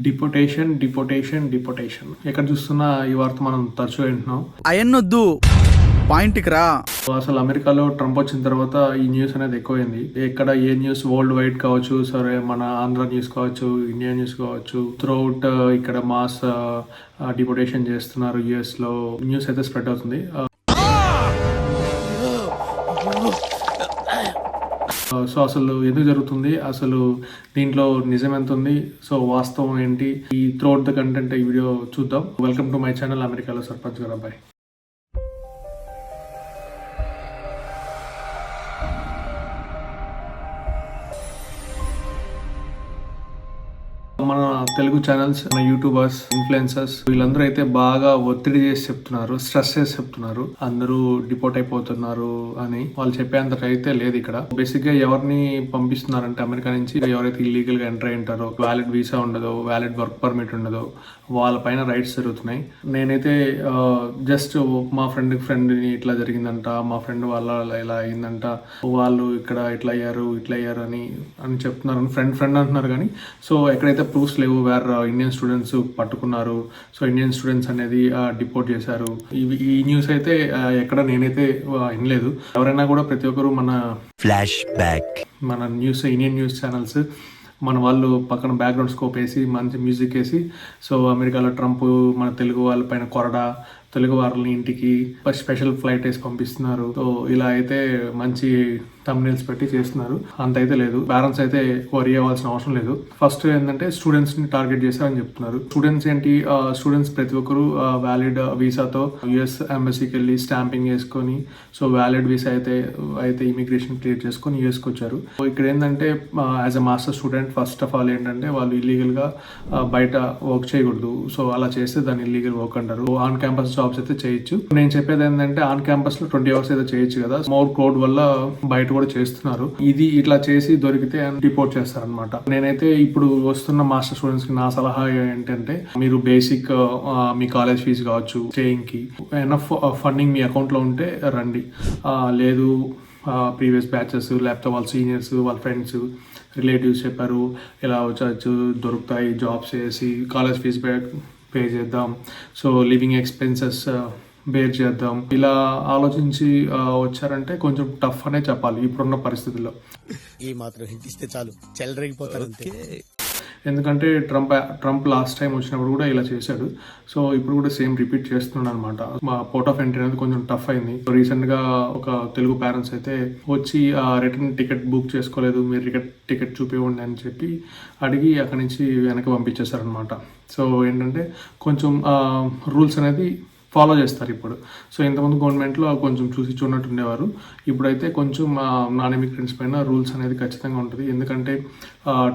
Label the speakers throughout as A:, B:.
A: Deportation, deportation, deportation. ఎక్కడ చూస్తున్నా ఈ వార్త మనం తరచుగా వింటున్నాం.
B: అయన్నొద్దు, పాయింట్కి రా.
A: అసలు అమెరికాలో ట్రంప్ వచ్చిన తర్వాత ఈ న్యూస్ అనేది ఎక్కువైంది. ఎక్కడ ఏ న్యూస్ వరల్డ్ వైడ్ కావచ్చు, సరే మన ఆంధ్ర న్యూస్ కావచ్చు, ఇండియా న్యూస్ కావచ్చు, త్రూఅవుట్ ఇక్కడ మాస్ డిపోటేషన్ చేస్తున్నారు యుఎస్ లో. న్యూస్ అయితే స్ప్రెడ్ అవుతుంది. సో అసలు ఎందుకు జరుగుతుంది, అసలు దీంట్లో నిజం ఎంత ఉంది, సో వాస్తవం ఏంటి, ఈ త్రూఅవుట్ ద కంటెంట్ ఈ వీడియో చూద్దాం. వెల్కమ్ టు మై ఛానల్ అమెరికాలో సర్పంచ్ గారు అబ్బాయి. మన తెలుగు ఛానల్స్, మన యూట్యూబర్స్, ఇన్ఫ్లుయెన్సర్స్ వీళ్ళందరూ అయితే బాగా ఒత్తిడి చేసి చెప్తున్నారు, స్ట్రెస్ చేసి చెప్తున్నారు అందరూ డిపోర్ట్ అయిపోతున్నారు అని. వాళ్ళు చెప్పేంత అయితే లేదు ఇక్కడ. బేసిక్ గా ఎవరిని పంపిస్తున్నారంటే అమెరికా నుంచి ఎవరైతే ఇల్లీగల్ గా ఎంటర్ అయి ఉంటారో, వ్యాలిడ్ వీసా ఉండదో, వ్యాలిడ్ వర్క్ పర్మిట్ ఉండదో వాళ్ళ పైన రైట్స్ జరుగుతున్నాయి. నేనైతే జస్ట్ మా ఫ్రెండ్ని ఇట్లా జరిగిందంట, మా ఫ్రెండ్ వాళ్ళ ఇలా అయిందంట, వాళ్ళు ఇక్కడ ఇట్లా అయ్యారు అని చెప్తున్నారు. ఫ్రెండ్ అంటున్నారు కానీ సో ఎక్కడైతే ప్రూఫ్స్ లేవు, వేరే ఇండియన్ స్టూడెంట్స్ పట్టుకున్నారు, సో ఇండియన్ స్టూడెంట్స్ అనేది డిపోర్ట్ చేశారు. ఈ న్యూస్ అయితే ఎక్కడ నేనైతే వినలేదు. ఎవరైనా కూడా ప్రతి ఒక్కరు మన
B: ఫ్లాష్ బ్యాక్,
A: మన ఇండియన్ న్యూస్ ఛానల్స్ మన వాళ్ళు పక్కన బ్యాక్గ్రౌండ్ స్కోప్ వేసి మంచి మ్యూజిక్ వేసి సో అమెరికాలో ట్రంప్ మన తెలుగు వాళ్ళ పైన కొరడా, తెలుగు వాళ్ళని ఇంటికి స్పెషల్ ఫ్లైట్ వేసి పంపిస్తున్నారు. సో ఇలా అయితే మంచి థంబ్నెయిల్స్ పెట్టి చేస్తున్నారు. అంత అయితే లేదు. పేరెంట్స్ అయితే వరీ అవ్వాల్సిన అవసరం లేదు. ఫస్ట్ ఏంటంటే స్టూడెంట్స్ ని టార్గెట్ చేశారని చెప్తున్నారు. స్టూడెంట్స్ ఏంటి, స్టూడెంట్స్ ప్రతి ఒక్కరు వ్యాలిడ్ వీసాతో యుఎస్ ఎంబసీకి వెళ్ళి స్టాంపింగ్ చేసుకొని సో వ్యాలిడ్ వీసా అయితే ఇమిగ్రేషన్ క్లియర్ చేసుకొని యుఎస్కి వచ్చారు. ఇక్కడ ఏంటంటే as a master student first of all ఏంటంటే వాళ్ళు ఇల్లీగల్ గా బయట వర్క్ చేయకూడదు. సో అలా చేస్తే దాన్ని ఇల్లీగల్ వర్క్ అంటారు. ఆన్ క్యాంపస్ జాబ్స్ అయితే చేయొచ్చు. నేను చెప్పేది ఏంటంటే ఆన్ క్యాంపస్ లో 20 hours అయితే చేయొచ్చు కదా. మోర్ క్రౌడ్ వల్ల బయట కూడా చేస్తున్నారు. ఇది ఇట్లా చేసి దొరికితే డిపోర్ట్ చేస్తారనమాట. నేనైతే ఇప్పుడు వస్తున్న మాస్టర్ స్టూడెంట్స్ కి నా సలహా ఏంటంటే మీరు బేసిక్ మీ కాలేజ్ ఫీజు కావచ్చు, స్టేయింగ్ కి ఎనఫ్ ఫండింగ్ మీ అకౌంట్ లో ఉంటే రండి. లేదు ప్రీవియస్ బ్యాచెస్ లేకపోతే వాళ్ళ సీనియర్స్, వాళ్ళ ఫ్రెండ్స్, రిలేటివ్స్ చెప్పారు ఇలా వచ్చి దొరుకుతాయి జాబ్స్ చేసి కాలేజ్ ఫీజు పే చేద్దాం, సో లివింగ్ ఎక్స్పెన్సెస్ బేర్ చేద్దాం, ఇలా ఆలోచించి వచ్చారంటే కొంచెం టఫ్ అనే చెప్పాలి ఇప్పుడున్న పరిస్థితుల్లో.
C: ఈ మాత్రం హింట్ ఇస్తే చాలు చెలరేగిపోతారు.
A: ఎందుకంటే ట్రంప్ లాస్ట్ టైం వచ్చినప్పుడు కూడా ఇలా చేశాడు. సో ఇప్పుడు కూడా సేమ్ రిపీట్ చేస్తున్నాడు అనమాట. మా పోర్ట్ ఆఫ్ ఎంట్రీ అనేది కొంచెం టఫ్ అయింది. రీసెంట్ గా ఒక తెలుగు పేరెంట్స్ అయితే వచ్చి రిటర్న్ టికెట్ బుక్ చేసుకోలేదు, మీరు టికెట్ చూపివ్వండి అని చెప్పి అడిగి అక్కడి నుంచి వెనక్కి పంపించేశారనమాట. సో ఏంటంటే కొంచెం రూల్స్ అనేది ఫాలో చేస్తారు ఇప్పుడు. సో ఇంతకుముందు గవర్నమెంట్లో కొంచెం చూసి చూడనట్టు ఉండేవారు. ఇప్పుడైతే కొంచెం నాన్ ఇమిగ్రెంట్స్ పైన రూల్స్ అనేది ఖచ్చితంగా ఉంటుంది. ఎందుకంటే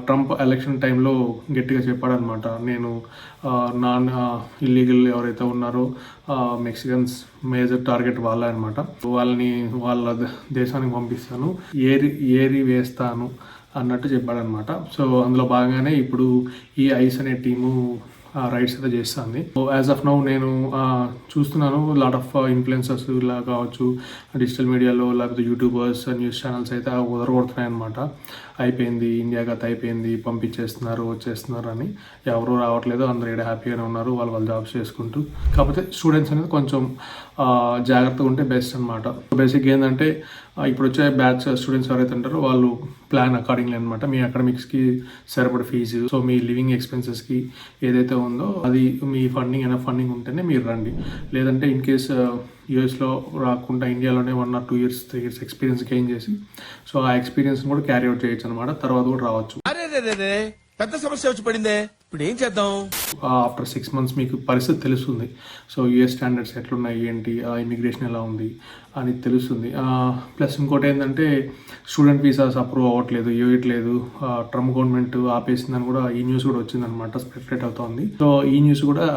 A: ట్రంప్ ఎలక్షన్ టైంలో గట్టిగా చెప్పాడనమాట, నేను నాన్ ఇల్లీగల్ ఎవరైతే ఉన్నారో మెక్సికన్స్ మేజర్ టార్గెట్ వాళ్ళే అనమాట, వాళ్ళ దేశానికి పంపిస్తాను, ఏరి వేస్తాను అన్నట్టు చెప్పాడనమాట. సో అందులో భాగంగానే ఇప్పుడు ఈ ఐస్ అనే టీము రైట్స్ అయితే చేస్తుంది. యాజ్ ఆఫ్ నౌ నేను చూస్తున్నాను లాట్ ఆఫ్ ఇన్ఫ్లుయెన్సర్స్ ఇలా కావచ్చు, డిజిటల్ మీడియాలో లేకపోతే యూట్యూబర్స్, న్యూస్ ఛానల్స్ అయితే ఉదరగొడుతున్నాయి అనమాట. అయిపోయింది, ఇండియా గత అయిపోయింది, పంపించేస్తున్నారు, వచ్చేస్తున్నారు అని. ఎవరు రావట్లేదు, అందరూ ఇక్కడ హ్యాపీగానే ఉన్నారు, వాళ్ళు జాబ్స్ చేసుకుంటూ. కాకపోతే స్టూడెంట్స్ అనేది కొంచెం జాగ్రత్తగా ఉంటే బెస్ట్ అనమాట. బేసిక్ ఏంటంటే ఇప్పుడు వచ్చే బ్యాచ్ స్టూడెంట్స్ ఎవరైతే ఉంటారో వాళ్ళు ప్లాన్ అకార్డింగ్లీ అనమాట. మీ అకాడమిక్స్కి సరిపడే ఫీజు, సో మీ లివింగ్ ఎక్స్పెన్సెస్కి ఏదైతే ఉందో అది మీ ఫండింగ్ ఉంటేనే మీరు రండి. లేదంటే ఇన్ కేస్ యూఎస్లో రాకుండా ఇండియాలోనే 1 or 2 years 3 years experience gain చేసి సో ఆ ఎక్స్పీరియన్స్ కూడా క్యారీ అవుట్ చేయొచ్చు అనమాట. తర్వాత కూడా రావచ్చు.
C: పెద్ద సమస్య వచ్చి పడిందే, ఇప్పుడు ఏం చేద్దాం?
A: ఆఫ్టర్ 6 months మీకు పరిస్థితి తెలుస్తుంది. సో యూఎస్ స్టాండర్డ్స్ ఎట్లున్నాయి, ఏంటి, ఇమిగ్రేషన్ ఎలా ఉంది అని తెలుస్తుంది. ప్లస్ ఇంకోటి ఏంటంటే స్టూడెంట్ వీసాస్ అప్రూవ్ అవ్వట్లేదు, ఇవ్వట్లేదు, ట్రంప్ గవర్నమెంట్ ఆపేసిందని కూడా ఈ న్యూస్ కూడా వచ్చిందనమాట, స్పెక్యులేట్ అవుతుంది. సో ఈ న్యూస్ కూడా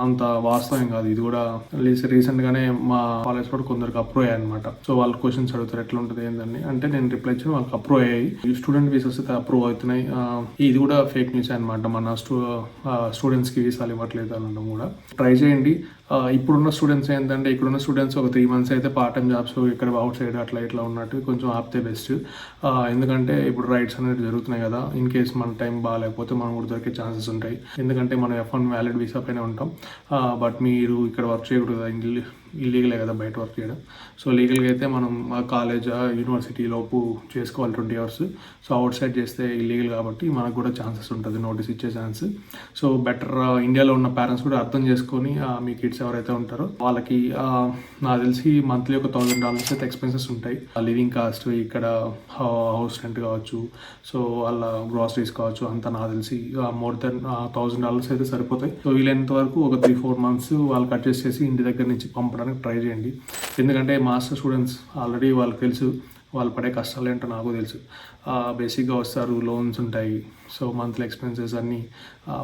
A: అంత వాస్తవం కాదు. ఇది కూడా రీసెంట్ గానే మా కాలేజ్ కూడా కొందరికి అప్రూవ్ అయ్యాయి అనమాట. సో వాళ్ళు క్వశ్చన్స్ అడుగుతారు ఎట్లా ఉంటుంది ఏంటని, అంటే నేను రిప్లై ఇచ్చి వాళ్ళకి అప్రూవ్ అయ్యాయి. స్టూడెంట్ వీసాస్ అయితే అప్రూవ్ అవుతున్నాయి. ఇది కూడా ఫేక్ న్యూస్ అనమాట. మన స్టూడెంట్స్కి వీసాలు ఇవ్వట్లేదు అనడం కూడా. ట్రై చేయండి. ఇప్పుడున్న స్టూడెంట్స్ ఏంటంటే ఇక్కడున్న స్టూడెంట్స్ ఒక 3 months అయితే పార్ట్ టైం జాబ్స్ ఇక్కడ అవుట్ సైడ్ అట్లా ఇట్లా ఉన్నట్టు కొంచెం ఆపితే బెస్ట్. ఎందుకంటే ఇప్పుడు రైడ్స్ అనేది జరుగుతున్నాయి కదా, ఇన్ కేస్ మన టైం బాగాలేకపోతే మనం కూడా దొరికే ఛాన్సెస్ ఉంటాయి. ఎందుకంటే మనం F1 వ్యాలిడ్ వీసా పైన ఉంటాం. బట్ మీరు ఇక్కడ వర్క్ చేయకూడదు కదా, ఇల్లీగలే కదా బయట వర్క్ చేయడం. సో లీగల్గా అయితే మనం కాలేజ్ యూనివర్సిటీ లోపు చేసుకోవాలి 20 hours. సో అవుట్ సైడ్ చేస్తే ఇల్లీగల్ కాబట్టి మనకు కూడా ఛాన్సెస్ ఉంటుంది, నోటీస్ ఇచ్చే ఛాన్స్. సో బెటర్ ఇండియాలో ఉన్న పేరెంట్స్ కూడా అర్థం చేసుకొని మీ కిడ్స్ ఎవరైతే ఉంటారో వాళ్ళకి నాకు తెలిసి మంత్లీ ఒక $1,000 అయితే ఎక్స్పెన్సెస్ ఉంటాయి. లివింగ్ కాస్ట్, ఇక్కడ హౌస్ రెంట్ కావచ్చు, సో వాళ్ళ గ్రాసరీస్ కావచ్చు, అంతా నాకు తెలిసి మోర్ దెన్ $1,000 అయితే సరిపోతాయి. సో వీలైనంత వరకు ఒక 3-4 months వాళ్ళకి అడ్జస్ట్ చేసి ఇంటి దగ్గర నుంచి పంపడానికి ట్రై చేయండి. ఎందుకంటే మాస్టర్ స్టూడెంట్స్ ఆల్రెడీ వాళ్ళకి తెలుసు వాళ్ళు పడే కష్టాలు ఏంటో నాకు తెలుసు. బేసిక్గా వస్తారు, లోన్స్ ఉంటాయి, సో మంత్లీ ఎక్స్పెన్సెస్ అన్నీ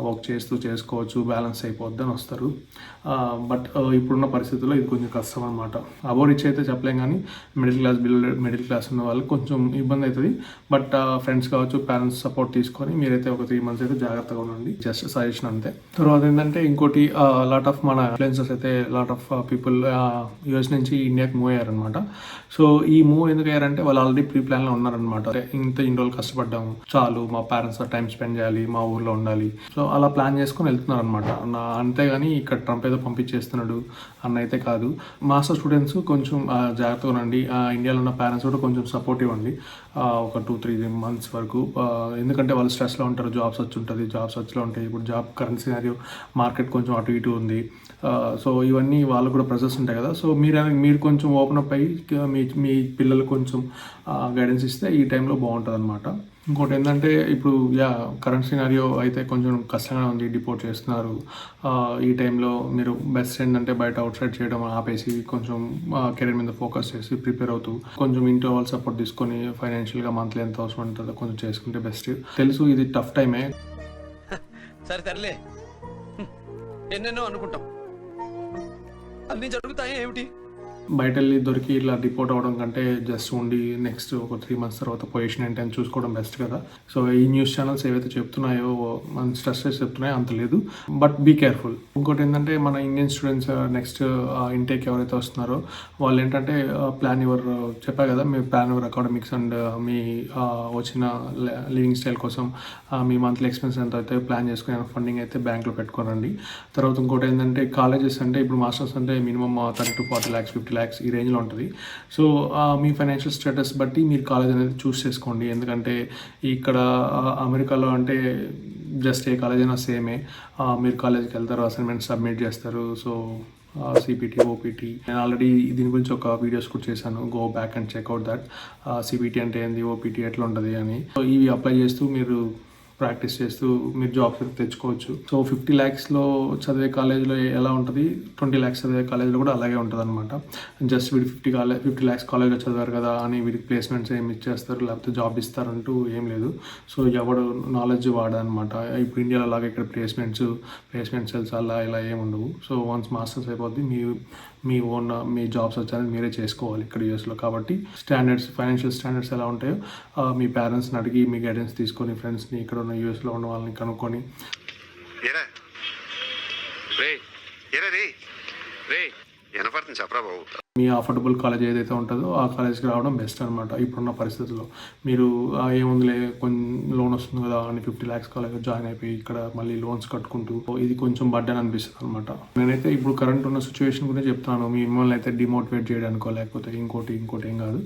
A: వర్క్ చేస్తూ చేసుకోవచ్చు, బ్యాలెన్స్ అయిపోద్ది అని వస్తారు. బట్ ఇప్పుడున్న పరిస్థితుల్లో ఇది కొంచెం కష్టం అనమాట. అబోవ్ రిచ్ అయితే చెప్పలేం, కానీ మిడిల్ క్లాస్ ఉన్న వాళ్ళకి కొంచెం ఇబ్బంది అవుతుంది. బట్ ఫ్రెండ్స్ కావచ్చు, పేరెంట్స్ సపోర్ట్ తీసుకొని మీరైతే ఒక 3 months అయితే జాగ్రత్తగా ఉండండి, జస్ట్ సజెషన్ అంతే. తర్వాత ఏంటంటే ఇంకోటి, లాట్ ఆఫ్ మన ఇన్ఫ్లుయెన్సర్స్ అయితే లాట్ ఆఫ్ పీపుల్ యూఎస్ నుంచి ఇండియాకి మూవ్ అయ్యారనమాట. సో ఈ మూవ్ ఎందుకు అయ్యారంటే వాళ్ళు ఆల్రెడీ ప్రీ ప్లాన్లో ఉన్నారనమాట. ఇన్ని రోజులు కష్టపడ్డాము, చాలు మా పేరెంట్స్ టైం స్పెండ్ చేయాలి, మా ఊర్లో ఉండాలి, సో అలా ప్లాన్ చేసుకొని వెళ్తున్నారు అనమాట. అంతేగాని ఇక్కడ ట్రంప్ ఏదో పంపించేస్తున్నాడు అన్న అయితే కాదు. మాస్టర్ స్టూడెంట్స్ కొంచెం జాగ్రత్తగా ఉండండి. ఇండియాలో ఉన్న పేరెంట్స్ కూడా కొంచెం సపోర్ట్ ఇవ్వండి ఒక 2-3 months వరకు. ఎందుకంటే వాళ్ళు స్ట్రెస్లో ఉంటారు, జాబ్స్ వచ్చి ఉంటాయి. ఇప్పుడు జాబ్ కరెంట్ సినారియో మార్కెట్ కొంచెం అటు ఇటు ఉంది. సో ఇవన్నీ వాళ్ళు కూడా ప్రెజర్స్ ఉంటాయి కదా. సో మీరు కొంచెం ఓపెన్ అప్ అయ్యి మీ పిల్లలు కొంచెం గైడెన్స్ ఇస్తే ఈ టైంలో బాగుంటుంది అనమాట. ఇంకోటి ఏంటంటే ఇప్పుడు కరెంట్ సినారియో అయితే కొంచెం కష్టంగా ఉంది, డిపోర్ట్ చేస్తున్నారు. ఈ టైంలో మీరు బెస్ట్ ఏంటంటే బయట అవుట్ సైడ్ చేయడం ఆపేసి కొంచెం కెరీర్ మీద ఫోకస్ చేసి ప్రిపేర్ అవుతూ కొంచెం ఇంట్లో వాళ్ళ సపోర్ట్ తీసుకొని ఫైనాన్షియల్గా మంత్లీ ఎంత అవసరం ఉంటుందో కొంచెం చేసుకుంటే బెస్ట్. తెలుసు ఇది టఫ్ టైమే.
C: సరే తరలే, ఎన్నెన్నో అనుకుంటాం, అన్ని జరుగుతాయి ఏమిటి?
A: బయట వెళ్ళి దొరికి ఇట్లా డిపోర్ట్ అవ్వడం కంటే జస్ట్ ఉండి నెక్స్ట్ ఒక 3 months తర్వాత పొజిషన్ ఏంటని చూసుకోవడం బెస్ట్ కదా. సో ఈ న్యూస్ ఛానల్స్ ఏవైతే చెప్తున్నాయో మన స్ట్రెస్ చెప్తున్నాయో అంత లేదు, బట్ బీ కేర్ఫుల్. ఇంకోటి ఏంటంటే మన ఇండియన్ స్టూడెంట్స్ నెక్స్ట్ ఇంటేక్ ఎవరైతే వస్తున్నారో వాళ్ళు ఏంటంటే ప్లాన్ యువర్ చెప్పా కదా, మీ ప్లాన్ యువర్ అకాడమిక్స్ అండ్ మీ వచ్చిన లివింగ్ స్టైల్ కోసం మీ మంత్లీ ఎక్స్పెన్స్ ఎంత అయితే ప్లాన్ చేసుకుని ఫండింగ్ అయితే బ్యాంక్లో పెట్టుకోనండి. తర్వాత ఇంకోటి ఏంటంటే కాలేజెస్ అంటే ఇప్పుడు మాస్టర్స్ అంటే మినిమం 30-40 lakhs 50 lakhs ఈ రేంజ్లో ఉంటుంది. సో మీ ఫైనాన్షియల్ స్టేటస్ బట్టి మీరు కాలేజ్ అనేది చూస్ చేసుకోండి. ఎందుకంటే ఇక్కడ అమెరికాలో అంటే జస్ట్ ఏ కాలేజ్ అయినా సేమే. మీరు కాలేజ్కి వెళ్తారు, అసైన్మెంట్ సబ్మిట్ చేస్తారు. సో సిపిటి, ఓపీటీ, నేను ఆల్రెడీ దీని గురించి ఒక వీడియోస్ కూడా చేశాను, go back and checkout that. CPT అంటే ఏంది, ఓపీటీ ఎట్లా ఉంటుంది అని. సో ఇవి అప్లై చేస్తూ మీరు ప్రాక్టీస్ చేస్తూ మీరు జాబ్స్ తెచ్చుకోవచ్చు. సో 50 lakhsలో చదివే కాలేజ్లో ఎలా ఉంటుంది, 20 lakhs చదివే కాలేజ్లో కూడా అలాగే ఉంటుంది అనమాట. జస్ట్ వీడు 50 lakhs కాలేజ్లో చదివారు కదా అని వీడికి ప్లేస్మెంట్స్ ఏమి ఇచ్చేస్తారు లేకపోతే జాబ్ ఇస్తారంటూ ఏం లేదు. సో ఎవడు నాలెడ్జ్ వాడనమాట. ఇప్పుడు ఇండియాలో అలాగే ఇక్కడ ప్లేస్మెంట్ సెల్స్ అలా ఇలా ఏమి ఉండవు. సో వన్స్ మాస్టర్స్ అయిపోద్ది మీ ఓన్ మీ జాబ్స్ వచ్చారని మీరే చేసుకోవాలి ఇక్కడ యూఎస్లో. కాబట్టి ఫైనాన్షియల్ స్టాండర్డ్స్ ఎలా ఉంటాయో మీ పేరెంట్స్ని అడిగి మీ గైడెన్స్ తీసుకొని ఫ్రెండ్స్ని ఇక్కడ ఉన్న యూఎస్లో ఉన్న వాళ్ళని కనుక్కొని మీ అఫోర్డబుల్ కాలేజ్ ఏదైతే ఉంటుందో ఆ కాలేజ్కి రావడం బెస్ట్ అనమాట ఇప్పుడున్న పరిస్థితుల్లో. మీరు ఏముందిలే కొంచెం లోన్ వస్తుంది కదా అని 50 lakhs కాలేజ్ జాయిన్ అయిపోయి ఇక్కడ మళ్ళీ లోన్స్ కట్టుకుంటూ ఇది కొంచెం బర్డెన్ అనిపిస్తుంది అనమాట. నేనైతే ఇప్పుడు కరెంట్ ఉన్న సిచ్యువేషన్ గురించి చెప్తాను, మిమ్మల్ని అయితే డిమోటివేట్ చేయడానికో లేకపోతే ఇంకోటి ఏం కాదు.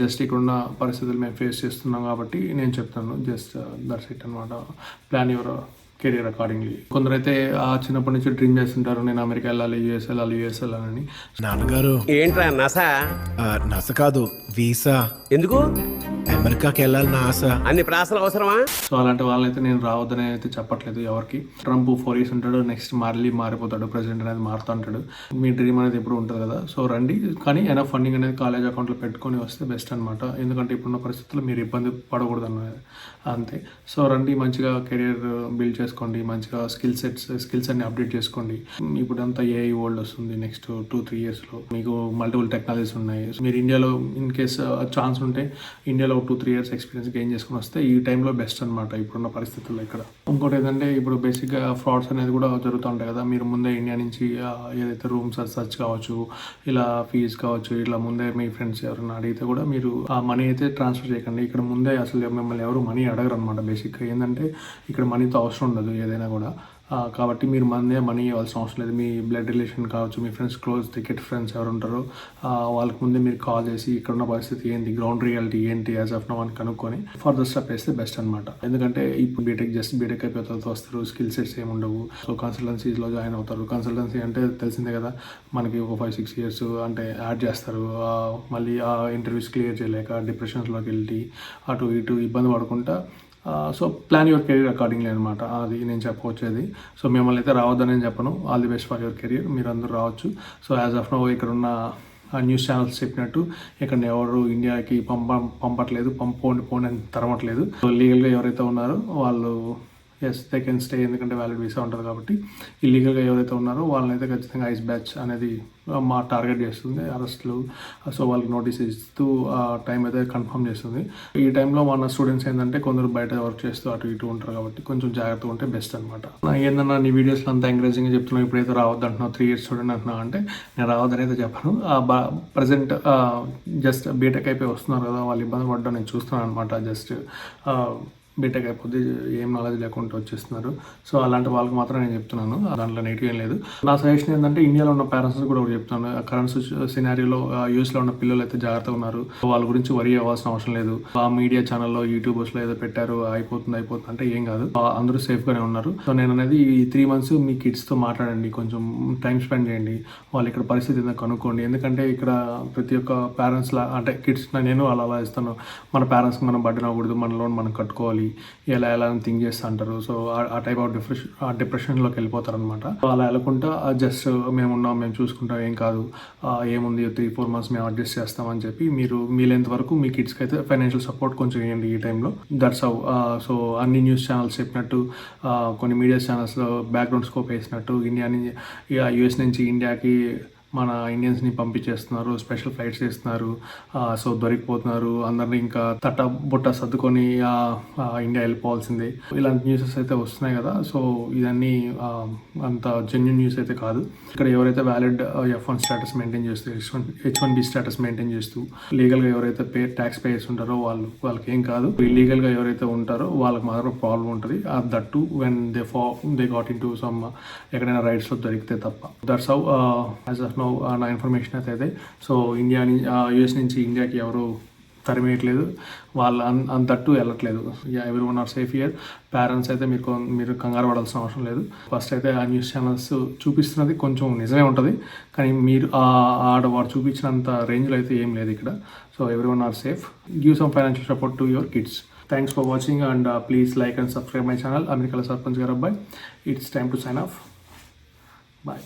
A: జస్ట్ ఇక్కడున్న పరిస్థితులు మేము ఫేస్ చేస్తున్నాం కాబట్టి నేను చెప్తాను. జస్ట్ దట్స్ ఇట్ అనమాట. Plan your career accordingly. కొందరైతే చిన్నప్పటి నుంచి డ్రీమ్ చేస్తుంటారు, నేను అమెరికా వెళ్ళాలి, యుఎస్ వెళ్ళాలని.
D: నాన్నగారు
E: ఏంట్రా నసా?
D: నస కాదు, వీసా.
E: ఎందుకు?
D: అమెరికాకి వెళ్ళాలని ఆశ.
E: అన్ని ప్రాసలు అవసరమా?
A: సో అలాంటి వాళ్ళైతే నేను రావద్దని అయితే చెప్పట్లేదు ఎవరికి. ట్రంప్ 4 years ఉంటాడు, నెక్స్ట్ మారిపోతాడు, ప్రెసిడెంట్ అనేది మారుతూ ఉంటాడు. మీ డ్రీమ్ అనేది ఎప్పుడు ఉంటుంది కదా. సో రండి, కానీ ఎనఫ్ ఫండింగ్ అనేది కాలేజ్ అకౌంట్లో పెట్టుకొని వస్తే బెస్ట్ అనమాట. ఎందుకంటే ఇప్పుడున్న పరిస్థితుల్లో మీరు ఇబ్బంది పడకూడదు అన్నది అంతే. సో రండి, మంచిగా కెరీర్ బిల్డ్ చేసుకోండి, మంచిగా స్కిల్స్ అన్ని అప్డేట్ చేసుకోండి. ఇప్పుడు అంతా ఏఐ వరల్డ్ వస్తుంది నెక్స్ట్ 2-3 yearsలో. మీకు మల్టిపుల్ టెక్నాలజీస్ ఉన్నాయి. మీరు ఇండియాలో ఇన్ కేస్ ఛాన్స్ ఉంటే ఇండియాలో 2-3 ఇయర్స్ ఎక్స్పీరియన్స్ గెయిన్ చేసుకుని వస్తే ఈ టైంలో బెస్ట్ అనమాట ఇప్పుడున్న పరిస్థితుల్లో ఇక్కడ. ఇంకోటి ఏంటంటే ఇప్పుడు బేసిక్గా ఫ్రాడ్స్ అనేది కూడా జరుగుతూ ఉంటాయి కదా. మీరు ముందే ఇండియా నుంచి ఏదైతే రూమ్స్ సర్చ్ కావచ్చు, ఇలా ఫీజు కావచ్చు, ఇట్లా ముందే మీ ఫ్రెండ్స్ ఎవరైనా అడిగితే కూడా మీరు ఆ మనీ అయితే ట్రాన్స్ఫర్ చేయకండి. ఇక్కడ ముందే అసలు మిమ్మల్ని ఎవరు మనీ అడగరు అనమాట. బేసిక్గా ఏంటంటే ఇక్కడ మనీతో అవసరం ఉండదు ఏదైనా కూడా. కాబట్టి మీరు మనీ ఇవ్వాల్సిన అవసరం లేదు. మీ బ్లడ్ రిలేషన్ కావచ్చు, మీ ఫ్రెండ్స్ క్లోజ్ టికెట్ ఫ్రెండ్స్ ఎవరు ఉంటారో వాళ్ళకి ముందే మీరు కాల్ చేసి ఇక్కడ ఉన్న పరిస్థితి ఏంటి, గ్రౌండ్ రియాలిటీ ఏంటి యాజ్ ఆఫ్ నో అని కనుక్కొని ఫర్దర్ స్టెప్ వేస్తే బెస్ట్ అనమాట. ఎందుకంటే ఇప్పుడు బీటెక్ అయిపోతే వస్తారు, స్కిల్ సెట్స్ ఏమి ఉండవు. సో కన్సల్టెన్సీలో జాయిన్ అవుతారు. కన్సల్టెన్సీ అంటే తెలిసిందే కదా, మనకి ఒక 5-6 ఇయర్స్ అంటే యాడ్ చేస్తారు. మళ్ళీ ఆ ఇంటర్వ్యూస్ క్లియర్ చేయలేక డిప్రెషన్స్లోకి వెళ్ళి అటు ఇటు ఇబ్బంది పడుకుంటా. So plan your career accordingly అనమాట. అది నేను చెప్పవచ్చేది. సో మిమ్మల్ని అయితే రావద్దని నేను చెప్పను. All the best for your career. మీరు అందరూ రావచ్చు. సో యాజ్ ఆఫ్ నో ఇక్కడ ఉన్న న్యూస్ ఛానల్స్ చెప్పినట్టు ఇక్కడ ఎవరు ఇండియాకి పంపట్లేదు, పోండి అని తరమట్లేదు. సో లీగల్గా ఎవరైతే ఉన్నారో వాళ్ళు దే కెన్ స్టే, ఎందుకంటే వ్యాలిడ్ వీసా ఉంటుంది కాబట్టి. ఇల్లీగల్గా ఎవరైతే ఉన్నారో వాళ్ళని అయితే ఖచ్చితంగా ఐస్ బ్యాచ్ అనేది మా టార్గెట్ చేస్తుంది, అరెస్ట్లు. సో వాళ్ళకి నోటీస్ ఇస్తూ టైం అయితే కన్ఫర్మ్ చేస్తుంది. ఈ టైంలో మన స్టూడెంట్స్ ఏంటంటే కొందరు బయట వర్క్ చేస్తూ అటు ఇటు ఉంటారు కాబట్టి కొంచెం జాగ్రత్తగా ఉంటే బెస్ట్ అనమాట. ఏందన్నా నీ వీడియోస్లో అంతా ఎంకరేజింగ్గా చెప్తున్నావు, ఇప్పుడైతే రావద్దు అంటున్నావు, 3 ఇయర్స్ స్టూడెంట్ అంటున్నావు అంటే నేను రావద్దని అయితే చెప్పను. ప్రజెంట్ జస్ట్ బీటెక్ అయిపోయి వస్తున్నారు కదా, వాళ్ళు ఇబ్బంది పడ్డా నేను చూస్తున్నాను అనమాట. జస్ట్ బీటెక్ అయిపోతే ఏం నాలెడ్జ్ లేకుండా వచ్చేస్తున్నారు. సో అలాంటి వాళ్ళకి మాత్రం నేను చెప్తున్నాను, దాంట్లో నెగిటివ్ ఏం లేదు. నా సజెషన్ ఏంటంటే ఇండియాలో ఉన్న పేరెంట్స్ కూడా ఒకటి చెప్తున్నాను. కరెంట్ సినారియోలో యూఎస్లో ఉన్న పిల్లలు అయితే జాగ్రత్తగా ఉన్నారు. వాళ్ళ గురించి వరీ అవ్వాల్సిన అవసరం లేదు. ఆ మీడియా ఛానల్లో యూట్యూబర్స్లో ఏదో పెట్టారు అయిపోతుంది అంటే ఏం కాదు, అందరూ సేఫ్గానే ఉన్నారు. సో నేను అనేది ఈ 3 months మీ కిడ్స్తో మాట్లాడండి, కొంచెం టైం స్పెండ్ చేయండి, వాళ్ళు ఇక్కడ పరిస్థితి ఏందో కనుక్కోండి. ఎందుకంటే ఇక్కడ ప్రతి ఒక్క పేరెంట్స్లా అంటే కిడ్స్ నేను అలా ఇస్తాను, మన పేరెంట్స్కి మనం బడ్డన్ అవ్వకూడదు, మన లోన్ మనం కట్టుకోవాలి, ఎలా అని థింక్ చేస్తూ అంటారు. సో ఆ టైప్ ఆఫ్ డిప్రెషన్లోకి వెళ్ళిపోతారు అనమాట. అలా వెళ్ళకుండా జస్ట్ మేము చూసుకుంటాం, ఏం కాదు, ఏముంది 3-4 months మేము అడ్జస్ట్ చేస్తామని చెప్పి మీరు వీలైనంత వరకు మీ కిడ్స్కి అయితే ఫైనాన్షియల్ సపోర్ట్ కొంచెం ఇవ్వండి ఈ టైంలో. That's how. సో అన్ని న్యూస్ ఛానల్స్ చెప్పినట్టు, కొన్ని మీడియా ఛానల్స్లో బ్యాక్గ్రౌండ్ స్కోప్ వేసినట్టు యూఎస్ నుంచి ఇండియాకి మన ఇండియన్స్ని పంపించేస్తున్నారు, స్పెషల్ ఫ్లైట్స్ చేస్తున్నారు. సో దొరికిపోతున్నారు, అందరినీ ఇంకా బుట్ట సర్దుకొని ఇండియా వెళ్ళిపోవాల్సిందే. ఇలాంటి న్యూసెస్ అయితే వస్తున్నాయి కదా. సో ఇదన్నీ అంత జెన్యూన్ న్యూస్ అయితే కాదు. ఇక్కడ ఎవరైతే వ్యాలిడ్ F1 స్టేటస్ మెయింటైన్ చేస్తూ, H1B స్టేటస్ మెయింటైన్ చేస్తూ లీగల్గా ఎవరైతే ట్యాక్స్ పేయర్స్ ఉంటారో వాళ్ళకి ఏం కాదు. ఇల్లీగల్గా ఎవరైతే ఉంటారో వాళ్ళకి మాత్రం ప్రాబ్లం ఉంటుంది. That too when they got into some ఎక్కడైనా రైడ్స్లో దొరికితే తప్ప. దట్స్ హౌ యాజ్ ఆఫ్ నా ఇన్ఫర్మేషన్ అయితే. సో యూఎస్ నుంచి ఇండియాకి ఎవరు తరిమేయట్లేదు, వాళ్ళు అంతట్టు వెళ్ళట్లేదు. Everyone are safe here. Parents అయితే మీరు కంగారు పడాల్సిన అవసరం లేదు. ఫస్ట్ అయితే ఆ న్యూస్ ఛానల్స్ చూపిస్తున్నది కొంచెం నిజమే ఉంటుంది, కానీ మీరు వాడు చూపించినంత రేంజ్లో అయితే ఏం లేదు ఇక్కడ. So everyone are safe. Give some financial support to your kids. Thanks for watching and please like and subscribe my channel. Amerikala Sarpanch Garabbai. It's time to sign off. Bye.